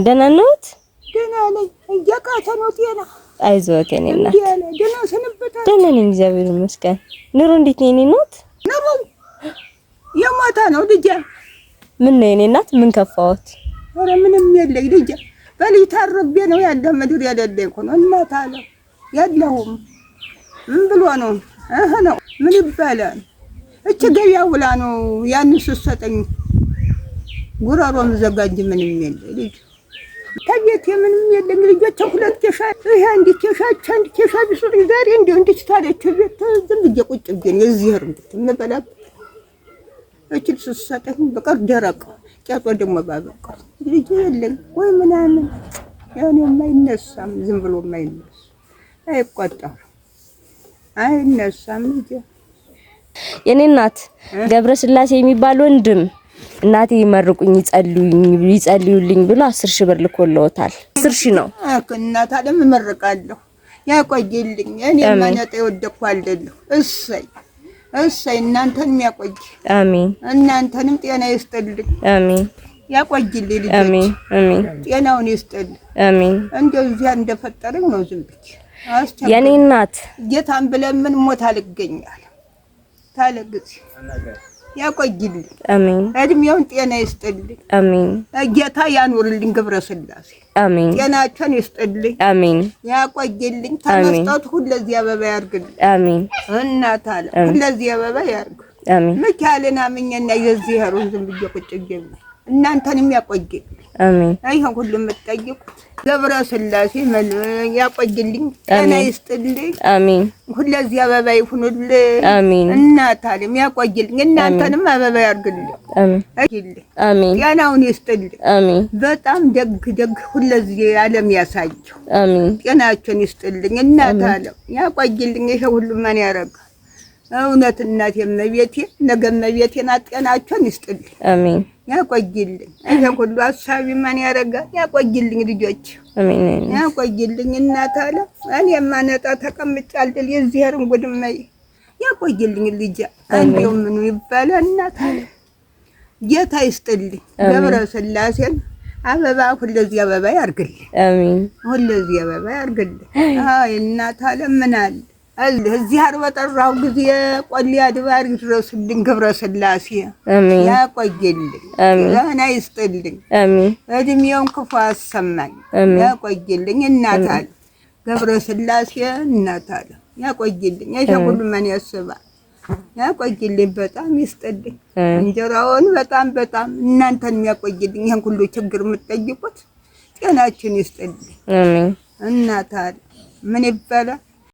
ደህና ነዎት? ደህና ነኝ። እያቃተነው ጤና። አይዞት የኔ እናት። ደህና ሰነበታችሁ? ደህና ነኝ እግዚአብሔር ይመስገን። ኑሮ እንዴት ነው የኔ እናት? ኑሮ የማታ ነው ልጄ። ምን ነው የኔ እናት ምን ከፋዎት? ኧረ ምንም የለኝ ልጄ። በልጅ ታርቤ ነው ያለ ምድር ያለልኝ እኮ ነው እናት አለ ያለሁም ምን ብሎ ነው ነው ምን ይባላል? እቺ ገበያ ውላ ነው ያን ስትሰጠኝ ጉራሮ መዘጋጅ ምንም የለ ልጅ ታየት ምንም የለኝ ልጆች ሁለት ኬሻ ይሄ አንድ ኬሻች አንድ ኬሻ ቢሱሪ ዛሬ እንዴት ታለች ቤት ዝም ብዬ ቁጭ ብዬ እዚህ እንበላ እቺ ስትሰጠኝ በቀር ደረቅ ቄጦ ደግሞ ባበቃ ልጅ የለኝ ወይ ምናምን ያኔ የማይነሳም ዝም ብሎ የማይነሳ አይቆጣም አይነሳም ልጅ የኔ እናት ገብረ ስላሴ የሚባል ወንድም እናቴ ይመርቁኝ ይጸልዩልኝ ብሎ 10,000 ብር ልኮልዎታል። 10,000 ነው እናት አለም እመርቃለሁ ያቆይልኝ። እኔ ማነጠ ይወደኩ አይደለሁ። እሰይ እናንተንም ያቆይ። አሜን። እናንተንም ጤና ይስጥልኝ። አሜን። ያቆይልኝ ልጅ። አሜን አሜን። ጤናውን ይስጥልኝ። አሜን። እንደው እዚያ እንደፈጠረኝ ነው ዝም ብዬ የኔ እናት ጌታን ብለምን ሞት አልገኛል ታለግስ ያቆይልኝ። አሜን። እድሜውን ጤና ይስጥልኝ። አሜን። ጌታ ያኖርልኝ ገብረ ስላሴ። አሜን። ጤናቸውን ይስጥልኝ። አሜን። ያቆይልኝ። ተመስጠት ሁለዚህ አበባ ያርግልኝ። አሜን። እናት አለ ሁለዚህ አበባ ያርግ። አሜን። ሚካኤልን አምኜና የዚህ ሄሩን ዝም ብዬ ቁጭ ብዬ እናንተንም ያቆይልኝ። አሜን። አይሁን ሁሉ የምትጠይቁት ገብረ ስላሴ ያቆይልኝ። ጤና ይስጥልኝ። አሜን። ሁለዚህ አበባ ይሁንልኝ። አሜን። እናት አለም ያቆይልኝ። እናንተንም አበባ ያርግልኝ። አሜን። አሜን። ጤናውን ይስጥልኝ። አሜን። በጣም ደግ ሁለዚህ ዓለም ያሳየው። አሜን። ጤናቸውን ይስጥልኝ። እናት አለም ያቆይልኝ። ይሄ ሁሉ ማን ያረጋል? እውነት እናት የመቤቴ ነገ መቤቴና ጤናቸውን ይስጥልኝ። አሜን። ያቆይልኝ። ይሄ ሁሉ ሐሳቢ ማን ያረጋል? ያቆይልኝ ልጆች። አሜን። ያቆይልኝ እናት አለ እኔ ማነጣ ተቀምጫለሁ የዚህ ሄሩን ጉድማይ ያቆይልኝ ልጅ። አንዴው ምኑ ይባላል እናት አለ ጌታ ይስጥልኝ። ገብረ ስላሴን አበባ ሁለዚህ አበባ ያርግልኝ። አሜን። ሁለዚህ አበባ ያርግልኝ። አይ እናት አለ ምን አለ እዚህ አርባ ጠራው ጊዜ ቆሊ አድባር ይድረስልኝ ገብረ ስላሴ። አሜን። ያቆይልኝ። ጤና ይስጥልኝ። አሜን። እድሜውን ክፉ አሰማኝ። ያቆይልኝ እናት አለ ገብረ ስላሴ እናት አለ ያቆይልኝ። ይሄ ሁሉ ማን ያስባል? ያቆይልኝ። በጣም ይስጥልኝ። እንጀራውን በጣም እናንተን ያቆይልኝ። ይሄን ሁሉ ችግር የምትጠይቁት ጤናችን ይስጥልኝ። አሜን። እናት አለ ምን ይባላል?